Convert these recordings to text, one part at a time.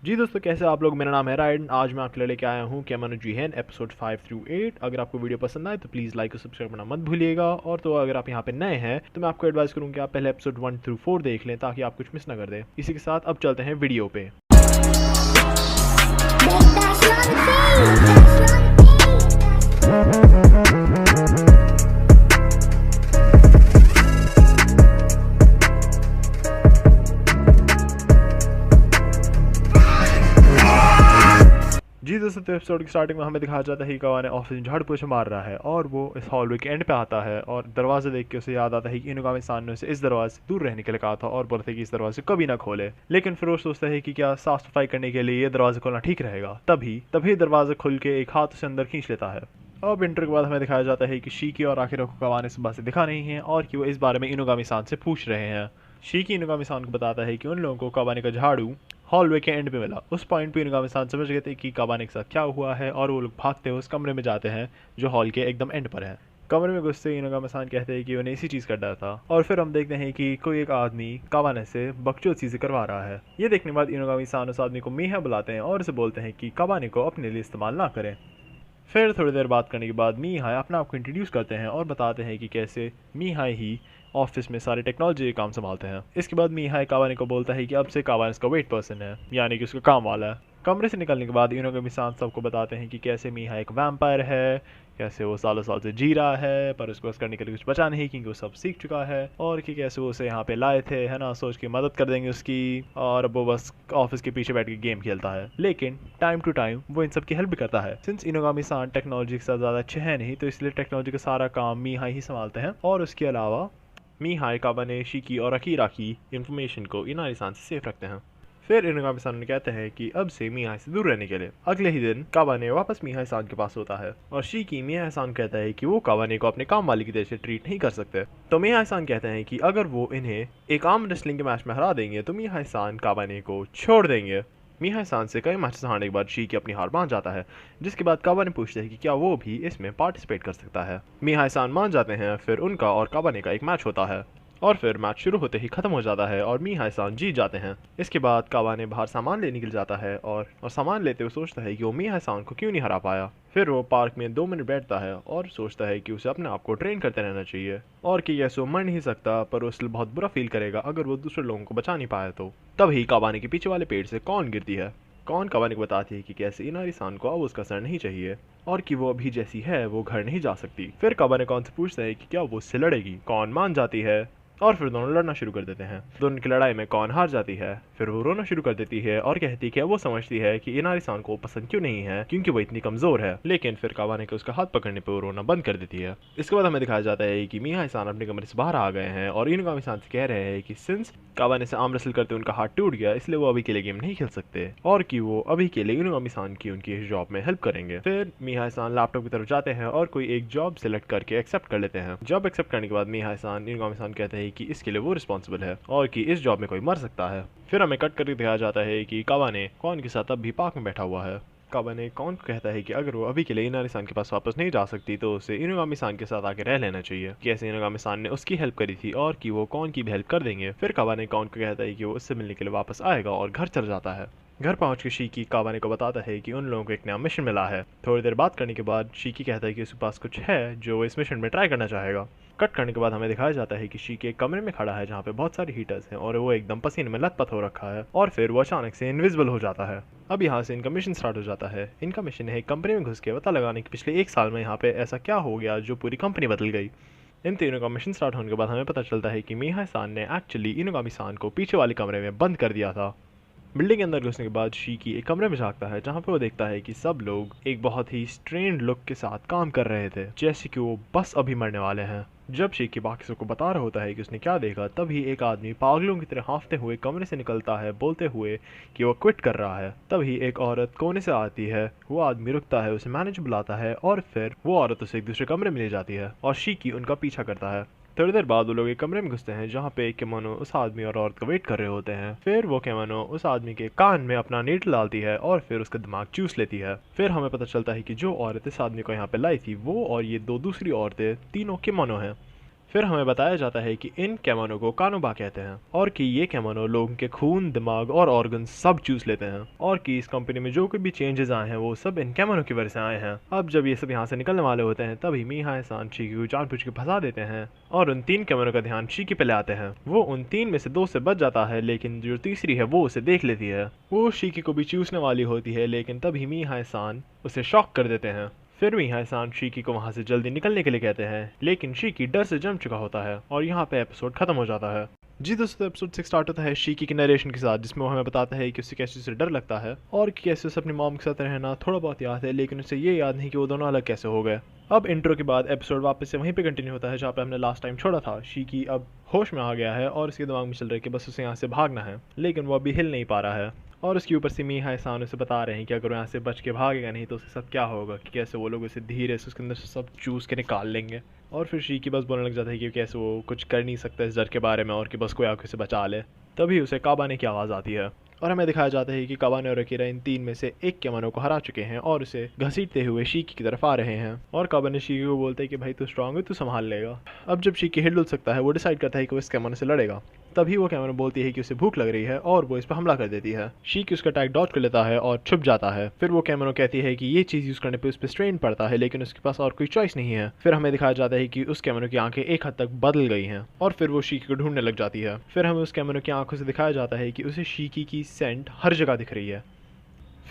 जी दोस्तों, कैसे आप लोग। मेरा नाम है रायन। आज मैं आपके लिए लेके आया हूँ केमानो जीएन एपिसोड 5 थ्रू 8। अगर आपको वीडियो पसंद आए तो प्लीज़ लाइक और सब्सक्राइब करना मत भूलिएगा। और तो अगर आप यहाँ पे नए हैं तो मैं आपको एडवाइस करूँ कि आप पहले एपिसोड 1 थ्रू 4 देख लें ताकि आप कुछ मिस ना कर दें। इसी के साथ अब चलते हैं वीडियो पे। जी दोस्तों, तो एपिसोड की स्टार्टिंग में हमें दिखाया जाता है कि कवाने ऑफिस में झाड़ू पोछा मार रहा है और वो इस हॉलवे के एंड पे आता है और दरवाज़ा देख के उसे याद आता है कि इनुगामी सान ने उसे इस दरवाजे से दूर रहने के लिए कहा था और बोलते कि इस दरवाजे को कभी ना खोले। लेकिन फिर वो सोचता है कि क्या साफ सफाई करने के लिए ये दरवाजा खोलना ठीक रहेगा। तभी दरवाजा खुल के एक हाथ उसे अंदर खींच लेता है। अब इंटर के बाद हमें दिखाया जाता है कि शीकी और आखिर को कवाने सुबह से दिखा नहीं है और कि वो इस बारे में इनुगामी सान से पूछ रहे हैं। शीकी इनुगामी सान को बताता है कि उन लोगों को कवाने का झाड़ू हॉलवे के एंड पे मिला। उस पॉइंट पे इनुगामी सान समझ गए थे कि कवाने के साथ क्या हुआ है और वो लोग भागते हुए उस कमरे में जाते हैं जो हॉल के एकदम एंड पर है। कमरे में घुसते इनुगामी सान कहते हैं कि उन्हें इसी चीज़ का डर था और फिर हम देखते हैं कि कोई एक आदमी कवाने से बकचोद चीज़ें करवा रहा है। ये देखने के बाद इनुगामी सान उस आदमी को मीहा बुलाते हैं और उसे बोलते हैं कि कवाने को अपने लिए इस्तेमाल ना करें। फिर थोड़ी देर बात करने के बाद मी हाय अपने आप को इंट्रोड्यूस करते हैं और बताते हैं कि कैसे मी हाय ही ऑफिस में सारे टेक्नोलॉजी के काम संभालते हैं। इसके बाद मी हाय कावाने को बोलता है कि अब से कावाने उसका वेट पर्सन है, यानी कि उसका काम वाला है। कमरे से निकलने के बाद इन्होंने सांस सबको बताते हैं कि कैसे मी हाय एक वैम्पायर है, कैसे वो सालों साल से जी रहा है पर उसको बस करने के लिए कुछ बचा नहीं क्योंकि वो सब सीख चुका है, और कि कैसे वो उसे यहाँ पे लाए थे है ना, सोच के मदद कर देंगे उसकी, और अब वो बस ऑफिस के पीछे बैठ के गेम खेलता है। लेकिन टाइम टू टाइम वो इन सब की हेल्प भी करता है। सिंस इनोगामी सान टेक्नोलॉजी के साथ ज़्यादा अच्छे हैं नहीं तो इसलिए टेक्नोलॉजी का सारा काम मी हाई ही संभालते हैं। और उसके अलावा मी हाई काबाने शिकी और अकीरा की इंफॉर्मेशन को इनारी सान से सेफ रखते हैं। फिर इनुगामी सान कहते हैं कि अब से मिया से दूर रहने के लिए। अगले ही दिन कावाने वापस मिया सान के पास होता है और शीकी मिया सान कहता है कि वो कावाने को अपने काम वाले की तरह से ट्रीट नहीं कर सकते। तो मिया सान कहते हैं कि अगर वो इन्हें एक आर्म रेसलिंग के मैच में हरा देंगे तो मिया सान कावाने को छोड़ देंगे। मिया सान से कई मैचेस हारने के बाद शीकी अपनी हार मान जाता है, जिसके बाद कावाने पूछते हैं कि क्या वो भी इसमें पार्टिसिपेट कर सकता है। मिया सान मान जाते हैं। फिर उनका और कावाने का एक मैच होता है और फिर मैच शुरू होते ही खत्म हो जाता है और मी हाईसान जीत जाते हैं। इसके बाद कावाने बाहर सामान लेने के लिए जाता है और सामान लेते हुए सोचता है कि वो मी हाईसान को क्यों नहीं हरा पाया। फिर वो पार्क में 2 मिनट बैठता है और सोचता है कि उसे अपने आप को ट्रेन करते रहना चाहिए और कि यह सो मर नहीं सकता पर वो इसलिए बहुत बुरा फील करेगा अगर वो दूसरे लोगों को बचा नहीं पाया तो। तभी कावाने के पीछे वाले पेड़ से कौन गिरती है। कौन कावाने को बताती है कि कैसे इनारी सान को अब उसका सर नहीं चाहिए और कि वो अभी जैसी है वो घर नहीं जा सकती। फिर कावाने कौन से पूछता है कि क्या वो उससे लड़ेगी। कौन मान जाती है और फिर दोनों लड़ना शुरू कर देते हैं। दोनों की लड़ाई में कौन हार जाती है। फिर वो रोना शुरू कर देती है और कहती है कि वो समझती है कि इनारी सान को पसंद क्यों नहीं है क्योंकि वो इतनी कमजोर है। लेकिन फिर कावाने के उसका हाथ पकड़ने पर वो रोना बंद कर देती है। इसके बाद हमें दिखाया जाता है कि मिया सान अपने कमरे से बाहर आ गए हैं और इनुगामी सान से कह रहे हैं कि सिंस कावाने से आर्म रेसल करते उनका हाथ टूट गया इसलिए वो अभी के लिए गेम नहीं खेल सकते और कि वो अभी के लिए इनुगामी सान की उनकी इस जॉब में हेल्प करेंगे। फिर मिया सान लैपटॉप की तरफ जाते हैं और कोई एक जॉब सेलेक्ट करके एक्सेप्ट कर लेते हैं। जॉब एक्सेप्ट करने के बाद मिया सान इनुगामी सान कहते हैं कि इसके लिए वो रिस्पॉन्सिबल है और कि इस जॉब में कोई मर सकता है। फिर हमें कट करके दिखाया जाता है कि कावाने कौन के साथ अब भी पार्क में बैठा हुआ है। कावाने कौन को कहता है कि अगर वो अभी के लिए इनारी सान के पास वापस नहीं जा सकती तो उसे इनुगामी सान के साथ आके रह लेना चाहिए। कैसे इनुगामी सान ने उसकी हेल्प करी थी और कि वो कौन की भी हेल्प कर देंगे। फिर कावाने कौन को कहता है कि वो उससे मिलने के लिए वापस आएगा और घर चल जाता है। घर पहुंच के शीकी कावाने को बताता है कि उन लोगों को एक नया मिशन मिला है। थोड़ी देर बात करने के बाद शीकी कहता है कि उसके पास कुछ है जो वो इस मिशन में ट्राई करना चाहेगा। कट करने के बाद हमें दिखाया जाता है कि शीकी एक कमरे में खड़ा है जहाँ पे बहुत सारे हीटर्स हैं और वो एकदम पसीने में लथपथ हो रखा है और फिर वो अचानक से इनविजिबल हो जाता है। अब यहाँ से इनका मिशन स्टार्ट हो जाता है। इनका मिशन है कंपनी में घुस के पता लगाने कि पिछले 1 साल में यहाँ पे ऐसा क्या हो गया जो पूरी कंपनी बदल गई। इन तीनों का मिशन स्टार्ट होने के बाद हमें पता चलता है कि मिया सान ने एक्चुअली इनुगामी सान को पीछे वाले कमरे में बंद कर दिया था। बिल्डिंग के अंदर घुसने के बाद शीकी एक कमरे में झांकता है जहाँ पे वो देखता है कि सब लोग एक बहुत ही स्ट्रेन्ड लुक के साथ काम कर रहे थे जैसे कि वो बस अभी मरने वाले हैं। जब शीकी बाकी सबको बता रहा होता है कि उसने क्या देखा तभी एक आदमी पागलों की तरह हाँफते हुए कमरे से निकलता है बोलते हुए कि वो क्विट कर रहा है। तभी एक औरत कोने से आती है। वो आदमी रुकता है, उसे मैनेजर बुलाता है और फिर वो औरत उसे एक दूसरे कमरे में ले जाती है और शीकी उनका पीछा करता है। थोड़ी देर बाद वो लोग एक कमरे में घुसते हैं जहाँ पे केमानो उस आदमी और औरत का वेट कर रहे होते हैं। फिर वो केमानो उस आदमी के कान में अपना नीडल डालती है और फिर उसका दिमाग चूस लेती है। फिर हमें पता चलता है कि जो औरत इस आदमी को यहाँ पे लाई थी वो और ये 2 दूसरी औरतें तीनों केमानो हैं। फिर हमें बताया जाता है कि इन केमोनो को कानोबा कहते हैं और कि ये केमोनो लोगों के खून, दिमाग और ऑर्गन सब चूस लेते हैं और कि इस कंपनी में जो कोई भी चेंजेस आए हैं वो सब इन केमोनो की वजह से आए हैं। अब जब ये सब यहाँ से निकलने वाले होते हैं तभी मीहा-san शीकी को जानबूझ के फंसा देते हैं और उन 3 केमोनो का ध्यान शीकी पे ले आते हैं। वो उन 3 में से 2 से बच जाता है, लेकिन जो तीसरी है वो उसे देख लेती है। वो शीकी को भी चूसने वाली होती है, लेकिन तभी मीहा-san उसे शॉक कर देते हैं। फिर मीहा-san शीकी को वहाँ से जल्दी निकलने के लिए कहते हैं, लेकिन शीकी डर से जम चुका होता है और यहाँ पे एपिसोड खत्म हो जाता है। जी दोस्तों, एपिसोड 6 स्टार्ट होता है शीकी की नरेशन के साथ, जिसमें वो हमें बताता है कि उसे कैसे उसे डर लगता है और कि कैसे उसे अपनी मॉम के साथ रहना थोड़ा बहुत याद है, लेकिन उसे ये याद नहीं कि वो दोनों अलग कैसे हो गए। अब इंट्रो के बाद एपिसोड वापस से वहीं पे कंटिन्यू होता है जहाँ पे हमने लास्ट टाइम छोड़ा था। शीकी अब होश में आ गया है और उसके दिमाग में चल रहा है कि बस उसे यहाँ से भागना है, लेकिन वो अभी हिल नहीं पा रहा है और उसके ऊपर से मीहा-san उसे बता रहे हैं कि अगर वो यहाँ से बच के भागेगा नहीं तो उसके साथ क्या होगा, कि कैसे वो लोग उसे धीरे से उसके अंदर से सब चूस के निकाल लेंगे। और फिर शीकी बस बोलने लग जाता है कि कैसे वो कुछ कर नहीं सकता इस डर के बारे में और कि बस कोई आके उसे बचा ले। तभी उसे काबाने की आवाज़ आती है और हमें दिखाया जाता है कि काबाने और अकीरा इन 3 में से एक केमोनो को हरा चुके हैं और उसे घसीटते हुए शीकी की तरफ आ रहे हैं और काबाने शीकी को बोलते हैं कि भाई तू स्ट्रांग है, तू संभाल लेगा। अब जब शीकी हिल सकता है वो डिसाइड करता है कि वो इस केमोनो से लड़ेगा। तभी वो केमोनो बोलती है कि उसे भूख लग रही है और वो इस पर हमला कर देती है। शीकी उसका अटैक डॉज कर लेता है और छुप जाता है। फिर वो केमोनो कहती है कि ये चीज़ यूज़ करने पे उस पर स्ट्रेन पड़ता है, लेकिन उसके पास और कोई चॉइस नहीं है। फिर हमें दिखाया जाता है कि उस केमोनो की आंखें एक हद तक बदल गई हैं और फिर वो शीकी को ढूंढने लग जाती है। फिर हमें उस केमोनो की आंखों से दिखाया जाता है कि उसे शीकी की सेंट हर जगह दिख रही है।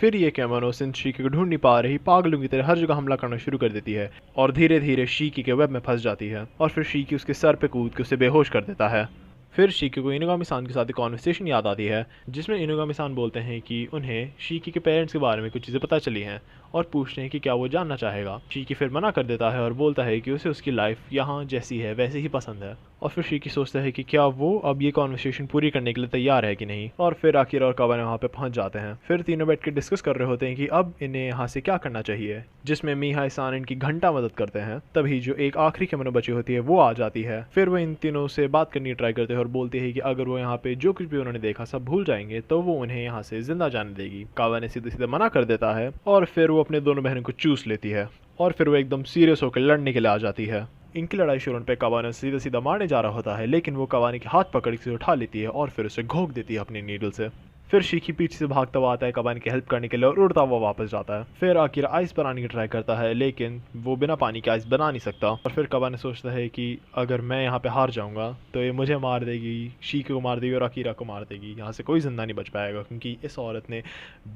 फिर ये केमोनो सिंस शीकी को ढूंढ नहीं पा रही पागलों की तरह हर जगह हमला करना शुरू कर देती है और धीरे धीरे शीकी के वेब में फंस जाती है और फिर शीकी उसके सर पे कूद के उसे बेहोश कर देता है। फिर शीकी को इनुगामी-सान के साथ एक कॉन्वर्सेशन याद आती है जिसमें इनुगामी-सान बोलते हैं कि उन्हें शीकी के पेरेंट्स के बारे में कुछ चीज़ें पता चली हैं और पूछते हैं कि क्या वो जानना चाहेगा। शीकी फिर मना कर देता है और बोलता है कि उसे उसकी लाइफ यहाँ जैसी है वैसे ही पसंद है और फिर शीकी सोचता है कि क्या वो अब ये कॉन्वर्सेशन पूरी करने के लिए तैयार है कि नहीं। और फिर अकीरा और काबाने वहाँ पे पहुँच जाते हैं। फिर तीनों बैठ के डिस्कस कर रहे होते हैं कि अब इन्हें यहाँ से क्या करना चाहिए, जिसमें मीहा-san इनकी घंटा मदद करते हैं। तभी जो एक आखिरी केमोनो बची होती है वो आ जाती है। फिर वो इन तीनों से बात करने की ट्राई करते हैं और बोलती है कि अगर वो यहाँ पे जो कुछ भी उन्होंने देखा सब भूल जाएंगे तो वो उन्हें यहाँ से जिंदा जाने देगी। काबाने सीधे सीधे मना कर देता है और फिर वो अपने दोनों बहनों को चूस लेती है और फिर वो एकदम सीरियस होकर लड़ने के लिए आ जाती है। इनकी लड़ाई शुरू होने पे काबाने सीधा सीधा मारने जा रहा होता है, लेकिन वो काबाने के हाथ पकड़ के उठा लेती है और फिर उसे घोंक देती है अपनी नीडल से। फिर शीकी पीछे से भागता हुआ आता है काबाने की हेल्प करने के लिए और उड़ता हुआ वापस जाता है। फिर अकीरा आइस बनाने की ट्राई करता है, लेकिन वो बिना पानी के आइस बना नहीं सकता और फिर काबाने सोचता है कि अगर मैं यहाँ पे हार जाऊंगा तो ये मुझे मार देगी, शीकी को मार देगी और अकीरा को मार देगी। यहाँ से कोई जिंदा नहीं बच पाएगा क्योंकि इस औरत ने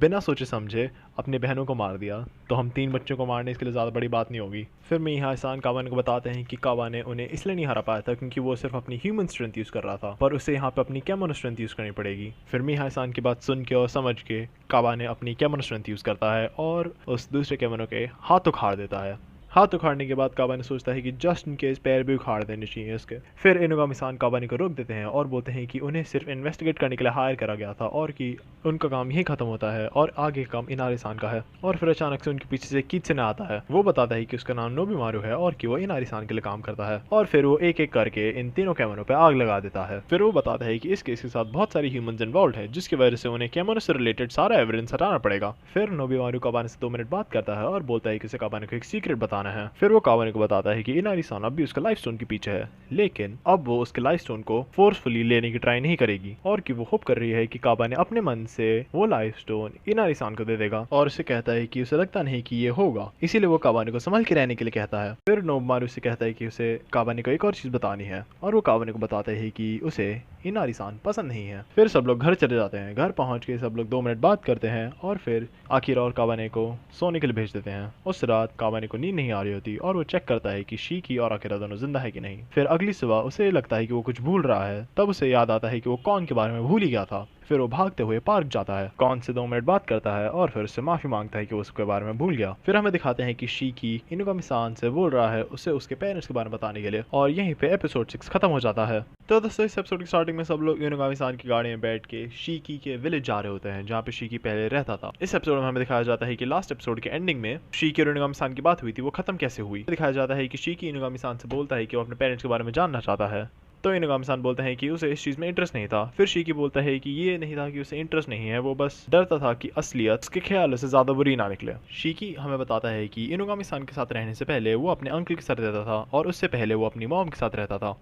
बिना सोचे समझे अपने बहनों को मार दिया, तो हम 3 बच्चों को मारने इसके लिए ज़्यादा बड़ी बात नहीं होगी। फिर मीहा-san काबाने को बताते हैं कि काबाने उन्हें इसलिए नहीं हरा पाया था क्योंकि वो सिर्फ अपनी ह्यूमन स्ट्रेंथ यूज़ कर रहा था, पर उसे यहाँ पे अपनी केमोनो स्ट्रेंथ यूज़ करनी पड़ेगी। फिर मीहा-san की बात सुन के और समझ के काबाने अपनी केमोनो स्ट्रेंथ यूज़ करता है और उस दूसरे केमोनो के हाथ उखाड़ देता है। हाथ उखाड़ने के बाद काबाने सोचता है कि जस्ट इन केस पैर भी उखाड़ देने चाहिए इसके। फिर इनुगामी-सान काबाने को रोक देते हैं और बोलते हैं कि उन्हें सिर्फ इन्वेस्टिगेट करने के लिए हायर करा गया था और कि उनका काम यही खत्म होता है और आगे का काम इनारी-सान का है। और फिर अचानक से उनके पीछे से कित्सुने आता है। वो बताता है कि उसका नाम नोबिमारू है और कि वो इनारी-सान के लिए काम करता है और फिर वो एक एक करके इन तीनों केमोनो पे आग लगा देता है। फिर वो बताता है कि इस केस के साथ बहुत सारी ह्यूमंस इन्वॉल्व है जिसकी वजह से उन्हें केमोनो से रिलेटेड सारा एविडेंस हटाना पड़ेगा। फिर नोबिमारू काबाने से 2 मिनट बात करता है और बोलता है कि उसे काबाने को एक सीक्रेट बताना है। फिर वो काबाने को बताता है कि इनारी-सान अब भी उसका लाइफ स्टोन के पीछे है, लेकिन अब वो उसके लाइफ स्टोन को फोर्सफुली लेने की ट्राई नहीं करेगी और कि वो होप कर रही है कि काबाने अपने मन से वो लाइफ स्टोन इनारी-सान को दे देगा और उसे कहता है कि उसे लगता नहीं कि ये होगा, इसीलिए वो काबाने को संभल के रहने के लिए कहता है। फिर नोबिमारू से कहता है कि उसे काबाने को एक और चीज बतानी है और वो काबाने को बताता है कि उसे इनारी-सान पसंद नहीं है। फिर सब लोग घर चले जाते हैं। घर पहुंच के सब लोग 2 मिनट बात करते हैं और फिर अकीरा और काबाने को सोने के लिए भेज देते हैं। उस रात काबाने को नींद नहीं आ रही होती और वो चेक करता है कि शीकी और अकीरा दोनों जिंदा है कि नहीं। फिर अगली सुबह उसे लगता है कि वो कुछ भूल रहा है, तब उसे याद आता है कि वो कौन के बारे में भूल ही गया था। फिर वो भागते हुए पार्क जाता है, कौन से 2 मिनट बात करता है और फिर उससे माफी मांगता है कि वो उसके बारे में भूल गया। फिर हमें दिखाते हैं कि शीकी इनुगामी-सान से बोल रहा है उसे उसके पेरेंट्स के बारे में बताने के लिए और यहीं पे एपिसोड 6 खत्म हो जाता है। तो दोस्तों इस एपिसोड की स्टार्टिंग में सब लोग इनुगामी-सान की गाड़ी में बैठ के शीकी के विलेज जा रहे होते हैं जहाँ पे शीकी पहले रहता था। इस एपिसोड में हमें दिखाया जाता है कि लास्ट एपिसोड के एंडिंग में शीकी और इनुगामी-सान की बात हुई थी वो खत्म कैसे हुई। दिखाया जाता है कि शीकी इनुगामी-सान से बोलता है कि वो अपने पेरेंट्स के बारे में जानना चाहता है तो इनुगामी-सान बोलते हैं कि उसे इस चीज़ में इंटरेस्ट नहीं था। फिर शीकी बोलता है कि ये नहीं था कि उसे इंटरेस्ट नहीं है, वो बस डरता था कि असलियत उसके ख्यालों से ज़्यादा बुरी ना निकले। शीकी हमें बताता है कि इनुगामी-सान के साथ रहने से पहले वो अपने अंकल के साथ रहता था और उससे पहले वो अपनी मॉम के साथ रहता था।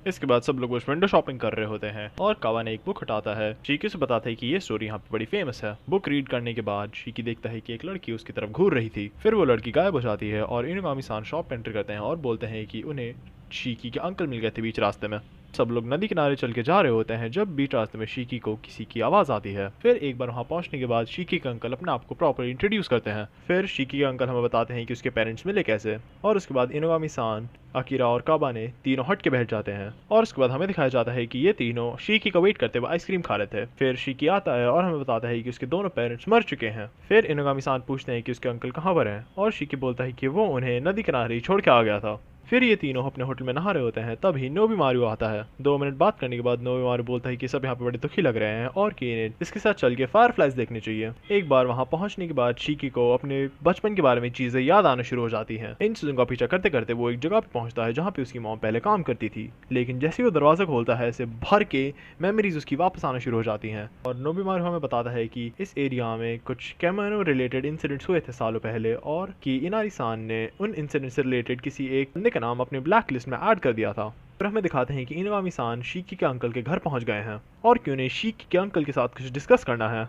इसके बाद सब लोग उस विंडो शॉपिंग कर रहे होते हैं और कावाने एक बुक हटाता है। शीकी से बताता है कि ये स्टोरी यहाँ पे बड़ी फेमस है। बुक रीड करने के बाद शीकी देखता है कि एक लड़की उसकी तरफ घूर रही थी। फिर वो लड़की गायब हो जाती है और इनुगामी-सान शॉप पे एंटर करते हैं और बोलते हैं कि उन्हें शीकी के अंकल मिल गए थे बीच रास्ते में। सब लोग नदी किनारे चल के जा रहे होते हैं जब बीच रास्ते में शीकी को किसी की आवाज़ आती है। फिर एक बार वहाँ पहुँचने के बाद शीकी के अंकल अपने आप को प्रॉपर इंट्रोड्यूस करते हैं। फिर शीकी के अंकल हमें बताते हैं कि उसके पेरेंट्स मिले कैसे, और उसके बाद इनुगामी-सान, अकीरा और काबाने तीनों हट के बैठ जाते हैं। और उसके बाद हमें दिखाया जाता है कि ये तीनों शीकी का वेट करते हुए आइसक्रीम खा रहे थे। फिर शीकी आता है और हमें बताता है कि उसके दोनों पेरेंट्स मर चुके हैं। फिर इनुगामी-सान पूछते हैं कि उसके अंकल कहाँ पर हैं, और शीकी बोलता है कि वो उन्हें नदी किनारे ही छोड़ के आ गया था। फिर ये तीनों अपने होटल में नहा रहे होते हैं, तभी नोबिमारू आता है। 2 मिनट बात करने के बाद नोबिमारू बोलता है कि सब यहाँ पे बड़े दुखी लग रहे हैं और कि इन्हें इसके साथ चल के फायरफ्लाइज देखनी चाहिए। एक बार वहाँ पहुँचने के बाद शीकी को अपने बचपन के बारे में चीजें याद आना शुरू हो जाती हैं। इन चीजों का पीछा करते करते वो एक जगह पे पहुँचता है जहाँ पे उसकी मॉम पहले काम करती थी, लेकिन जैसे वो दरवाजा खोलता है ऐसे भर के मेमोरीज उसकी वापस आना शुरू हो जाती हैं। और नोबिमारू हमें बताता है कि इस एरिया में कुछ केमानो रिलेटेड इंसिडेंट्स हुए थे सालों पहले, और कि इनारी-सान ने उन इंसिडेंट से रिलेटेड किसी एक बंदे का नाम अपने ब्लैक लिस्ट में ऐड कर दिया था। फिर हमें दिखाते हैं कि इनुगामी-सान शीकी के अंकल के घर पहुंच गए हैं और कि उन्हें शीकी के अंकल के साथ कुछ डिस्कस करना है।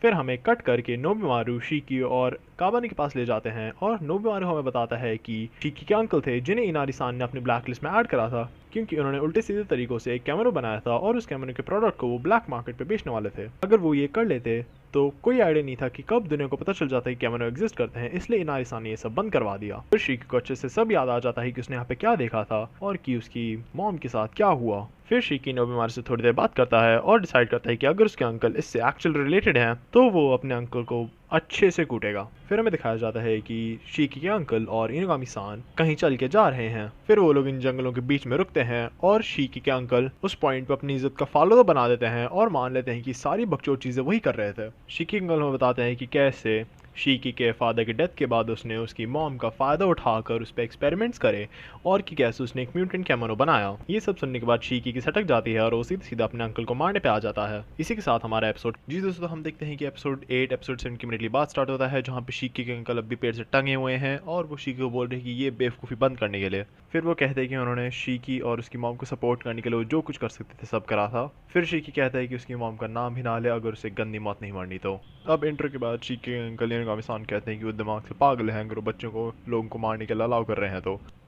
फिर हमें कट करके नोबिमारू शीकी और काबाने के पास ले जाते हैं और नोबिमारू हमें बताता है कि शीकी के अंकल थे जिन्हें इनारी-सान ने अपने ब्लैक लिस्ट में ऐड करा था, क्योंकि उन्होंने उल्टे सीधे तरीकों से एक कैमरो बनाया था और उस कैमरो के प्रोडक्ट को वो ब्लैक मार्केट पे बेचने वाले थे। अगर वो ये कर लेते तो कोई आइडिया नहीं था कि कब दुनिया को पता चल जाता है कि कैमरो एग्जिस्ट करते हैं, इसलिए इनारी-सान ने ये सब बंद करवा दिया। फिर शीकी को अच्छे से सब याद आ जाता है कि उसने यहाँ पे क्या देखा था और कि उसकी मॉम के साथ क्या हुआ। फिर शीकी नोबिमारू से थोड़ी देर बात करता है और डिसाइड करता है कि अगर उसके अंकल इससे एक्चुअल रिलेटेड हैं तो वो अपने अंकल को अच्छे से कूटेगा। फिर हमें दिखाया जाता है कि शीकी के अंकल और इनुगामी-सान कहीं चल के जा रहे हैं। फिर वो लोग इन जंगलों के बीच में रुकते हैं और शीकी के अंकल उस पॉइंट पर अपनी इज्जत का फालूदा बना देते हैं और मान लेते हैं कि सारी बकचोद चीजें वही कर रहे थे। शीकी के अंकल हमें बताते हैं कि कैसे शीकी के फादर की डेथ के बाद उसने उसकी मॉम का फ़ायदा उठाकर उस पर एक्सपेरिमेंट्स करे और कि कैसे उसने एक म्यूटेंट कैमरो बनाया। ये सब सुनने के बाद शीकी की सटक जाती है और वो सीधा सीधा अपने अंकल को मारने पे आ जाता है। इसी के साथ हमारा एपिसोड जी दोस्तों हम देखते हैं कि एपिसोड 8 एपिसोड 7 की मिनटली बाद स्टार्ट होता है, जहाँ पे शीकी के अंकल अब भी पेड़ से टंगे हुए हैं और वो शीकी को बोल रहे हैं कि ये बेवकूफ़ी बंद करने के लिए। फिर वो कहते हैं कि उन्होंने शीकी और उसकी मॉम को सपोर्ट करने के लिए वो जो कुछ कर सकते थे सब करा था। फिर शीकी कहता है कि उसकी मॉम का नाम भी ना ले अगर उसे गंदी मौत नहीं मरनी तो। अब इंटर के बाद शीकी के अंकल इनुगामी-सान कहते हैं कि वो दिमाग से पागल हैं अगर वो बच्चों को लोगों को मारने के लिए अलाउ कर रहे हैं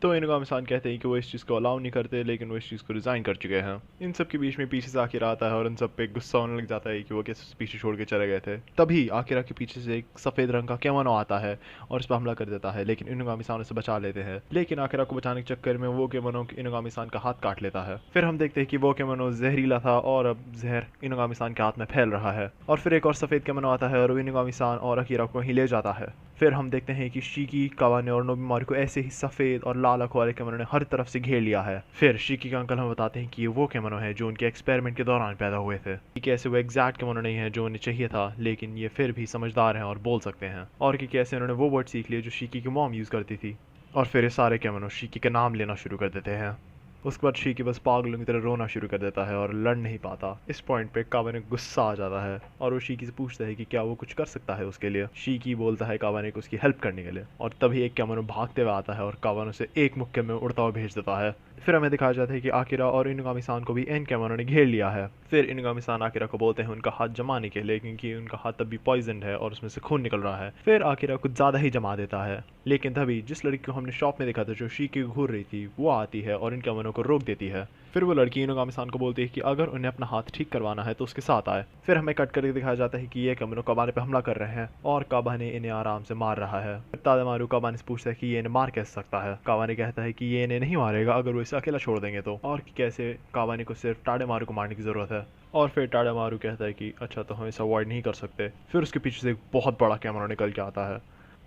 तो इनुगामी-सान कहते हैं कि वो इस चीज़ को अलाउ नहीं करते, लेकिन वो इस चीज़ को रिज़ाइन कर चुके हैं। इन सब के बीच में पीछे से आकिरा आता है और उन सब पे गुस्सा होने लग जाता है कि वो कैसे पीछे छोड़ के चले गए थे। तभी आकिरा के पीछे से एक सफ़ेद रंग का केमानो आता है और उस पर हमला कर देता है, लेकिन इनुगामी-सान उसे बचा लेते हैं। लेकिन आकिरा को बचाने के चक्कर में वो केमानो इनुगामी-सान का हाथ काट लेता है। फिर हम देखते हैं कि वो केमानो जहरीला था और अब जहर इनुगामी-सान के हाथ में फैल रहा है। और फिर एक और सफ़ेद केमानो आता है और वो इनुगामी-सान और अकीरा को कहीं ले जाता है। फिर हम देखते हैं कि शीकी, कावाने और नोबिमारू को ऐसे ही सफ़ेद और लाल आंखों वाले केमानो ने हर तरफ से घेर लिया है। फिर शीकी का अंकल हमें बताते हैं कि ये वो केमानो है जो उनके एक्सपेरिमेंट के दौरान पैदा हुए थे। कि कैसे वो एग्जैक्ट केमानो नहीं है जो उन्हें चाहिए था, लेकिन ये फिर भी समझदार हैं और बोल सकते हैं। और कि कैसे उन्होंने वो वर्ड सीख लिए जो शीकी की मॉम यूज़ करती थी। और फिर ये सारे केमानो शीकी के नाम लेना शुरू कर देते हैं। उसके बाद शीकी बस पागलों की तरह रोना शुरू कर देता है और लड़ नहीं पाता। इस पॉइंट पे कावाने को गुस्सा आ जाता है और वो शीकी से पूछता है कि क्या वो कुछ कर सकता है उसके लिए। शीकी बोलता है कावाने को उसकी हेल्प करने के लिए, और तभी एक केमानो भागते हुए आता है और कावानो से एक मुक्के में उड़ता हुआ भेज देता है। फिर हमें दिखाया जाता है कि आकिरा और इनुगामी-सान को भी एन केमानो ने घेर लिया है। फिर इनुगामी-सान आकिरा को बोलते हैं उनका हाथ जमाने के लिए, क्योंकि उनका हाथ तब भी पॉइजन है और उसमें से खून निकल रहा है। फिर आकिरा कुछ ज़्यादा ही जमा देता है, लेकिन तभी जिस लड़की को हमने शॉप में देखा था जो शीकी को घूर रही थी वो आती है और इन केमानो को रोक देती है। फिर वो लड़की इनुगामी-सान को बोलती है कि अगर उन्हें अपना हाथ ठीक करवाना है तो उसके साथ आए। फिर हमें कट करके दिखाया जाता है कि ये केमानो काबाने पे हमला कर रहे हैं और काबाने इन्हें आराम से मार रहा है। तादेमारू काबाने से पूछता है कि ये इन्हें मार कैसे सकता है। काबाने कहता है कि ये इन्हें नहीं मारेगा अगर वो इसे अकेला छोड़ देंगे तो, और कि कैसे काबाने को सिर्फ तादेमारू को मारने की ज़रूरत है। और फिर तादेमारू कहता है कि अच्छा तो हम इसे अवॉइड नहीं कर सकते। फिर उसके पीछे से एक बहुत बड़ा केमानो निकल के आता है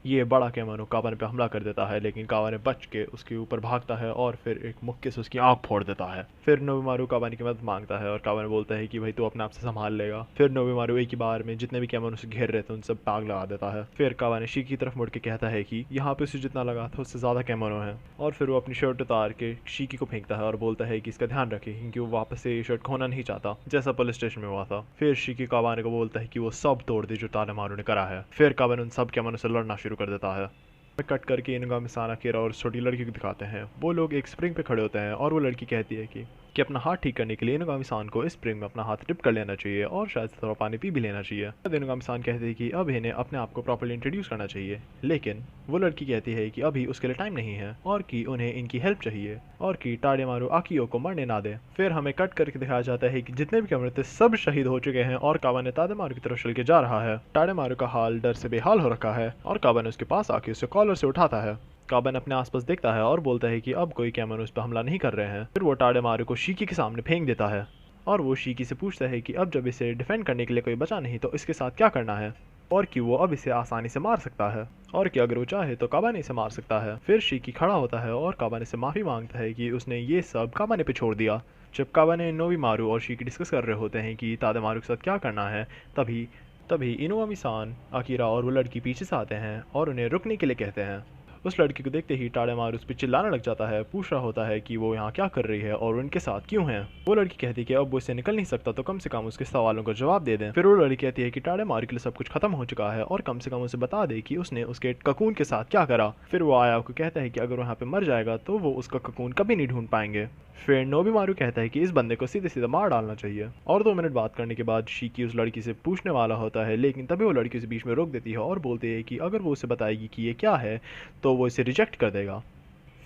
ये बड़ा केमानो कावाने पे हमला कर देता है, लेकिन कावाने बच के उसके ऊपर भागता है और फिर एक मुक्के से उसकी आंख फोड़ देता है। फिर नोबिमारू कावाने की मदद मांगता है और कावाने बोलता है कि भाई तू अपने आप से संभाल लेगा। फिर नोबिमारू एक ही बार में जितने भी केमानो से घेर रहे थे उन सब आग लगा देता है। फिर कावाने शीकी की तरफ मुड़ के कहता है कि यहाँ पे उसे जितना लगा था उससे ज्यादा केमानो है, और फिर वो अपनी शर्ट उतार के शीकी को फेंकता है और बोलता है कि इसका ध्यान रखे, क्योंकि वो वापस से ये शर्ट खोना नहीं चाहता जैसा पुलिस स्टेशन में हुआ था। फिर शीकी कावाने को बोलता है कि वो सब तोड़ दे जो ताडेमारू ने करा है। फिर कावाने उन सब केमानो से लड़ना शुरू कर देता है। कट करके इनुगामी सान, अकीरा और छोटी लड़की को दिखाते हैं। वो लोग एक स्प्रिंग पे खड़े होते हैं और वो लड़की कहती है कि अपना हाथ ठीक करने के लिए इनुगामी सान को इस स्प्रिंग में अपना हाथ डिप कर लेना चाहिए और शायद थोड़ा पानी पी भी लेना चाहिए। इनुगामी सान कहती है कि अब इन्हें अपने आप को प्रॉपर्ली इंट्रोड्यूस करना चाहिए, लेकिन वो लड़की कहती है कि अभी उसके लिए टाइम नहीं है और कि उन्हें इनकी हेल्प चाहिए और कि ताडेमारू आकियो को मरने ना दे। फिर हमें कट करके दिखाया जाता है कि जितने भी कैमरे थे सब शहीद हो चुके हैं और कावाने ताडेमारू की तरफ चल के जा रहा है। ताडेमारू का हाल डर से बेहाल हो रखा है और कावाने उसके पास आके उसे कॉलर से उठाता है। काबन अपने आसपास देखता है और बोलता है कि अब कोई कैमन उस पर हमला नहीं कर रहे हैं। फिर वो ताडेमारू को शीकी के सामने फेंक देता है और वो शीकी से पूछता है कि अब जब इसे डिफेंड करने के लिए कोई बचा नहीं तो इसके साथ क्या करना है, और कि वो अब इसे आसानी से मार सकता है और कि अगर वो चाहे तो काबाने इसे मार सकता है। फिर शीकी खड़ा होता है और काबाने से माफी मांगता है कि उसने ये सब काबाने पे छोड़ दिया। जब काबाने, नोबिमारू और शीकी डिस्कस कर रहे होते हैं कि ताडेमारू के साथ क्या करना है, तभी इनुगामी सान, अकीरा और वो लड़की पीछे से आते हैं और उन्हें रुकने के लिए कहते हैं। उस लड़की को देखते ही ताडेमारू उस पर चिल्लाने लग जाता है, पूछ रहा होता है कि वो यहाँ क्या कर रही है और उनके साथ क्यों है। वो लड़की कहती है कि अब वो इससे निकल नहीं सकता तो कम से कम उसके सवालों का जवाब दे दें। फिर वो लड़की कहती है कि ताडेमारू के लिए सब कुछ खत्म हो चुका है और कम से कम उसे बता दे कि उसने उसके ककून के साथ क्या करा। फिर वो आया को कहता है कि अगर वो यहाँ पे मर जाएगा तो वो उसका ककून कभी नहीं ढूंढ पाएंगे। फिर नोबिमारू कहता है कि इस बंदे को सीधे सीधे मार डालना चाहिए। और 2 मिनट बात करने के बाद शीकी उस लड़की से पूछने वाला होता है, लेकिन तभी वो लड़की उसे बीच में रोक देती है और बोलती है कि अगर वो उसे बताएगी कि ये क्या है तो वो इसे रिजेक्ट कर देगा।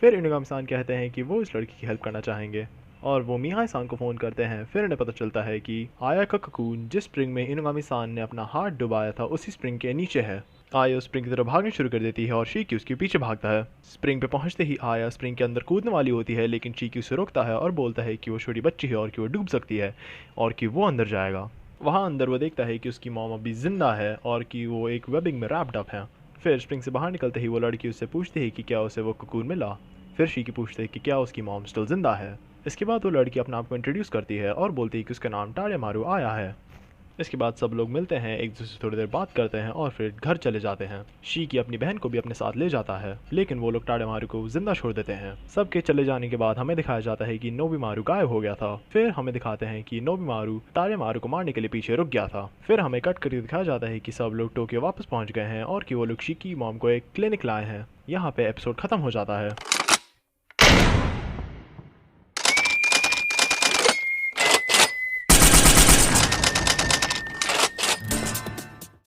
फिर इनुगामी सान कहते हैं कि वो इस लड़की की हेल्प करना चाहेंगे और वो मिहाई सान को फ़ोन करते हैं। फिर इन्हें पता चलता है कि आया का ककून जिस स्प्रिंग में इनुगामी सान ने अपना हाथ डुबाया था उसी स्प्रिंग के नीचे है। आया स्प्रिंग की तरफ भागने शुरू कर देती है और शीकी उसके पीछे भागता है। स्प्रिंग पे पहुंचते ही आया स्प्रिंग के अंदर कूदने वाली होती है, लेकिन शीकी उसे रोकता है और बोलता है कि वो छोटी बच्ची है और कि वो डूब सकती है और कि वो अंदर जाएगा। वहाँ अंदर वो देखता है कि उसकी मॉम अभी जिंदा है और कि वो एक वेबिंग में रैप्ड अप है। फिर स्प्रिंग से बाहर निकलते ही वो लड़की उससे पूछती है कि क्या उसे वो ककून मिला। फिर शीकी पूछते है कि क्या उसकी मॉम स्टिल जिंदा है। इसके बाद वो लड़की अपने आप को इंट्रोड्यूस करती है और बोलती है कि उसका नाम ताडेमारू आया है। इसके बाद सब लोग मिलते हैं, एक दूसरे से थोड़ी देर बात करते हैं और फिर घर चले जाते हैं। शीकी अपनी बहन को भी अपने साथ ले जाता है, लेकिन वो लोग ताडेमारू को जिंदा छोड़ देते हैं। सबके चले जाने के बाद हमें दिखाया जाता है कि नोबिमारू गायब हो गया था। फिर हमें दिखाते हैं कि नोबिमारू ताडेमारू को मारने के लिए पीछे रुक गया था। फिर हमें कट करके दिखाया जाता है कि सब लोग टोक्यो वापस पहुंच गए हैं और कि वो लोग शीकी मॉम को एक क्लिनिक लाए हैं। यहाँ पे एपिसोड खत्म हो जाता है।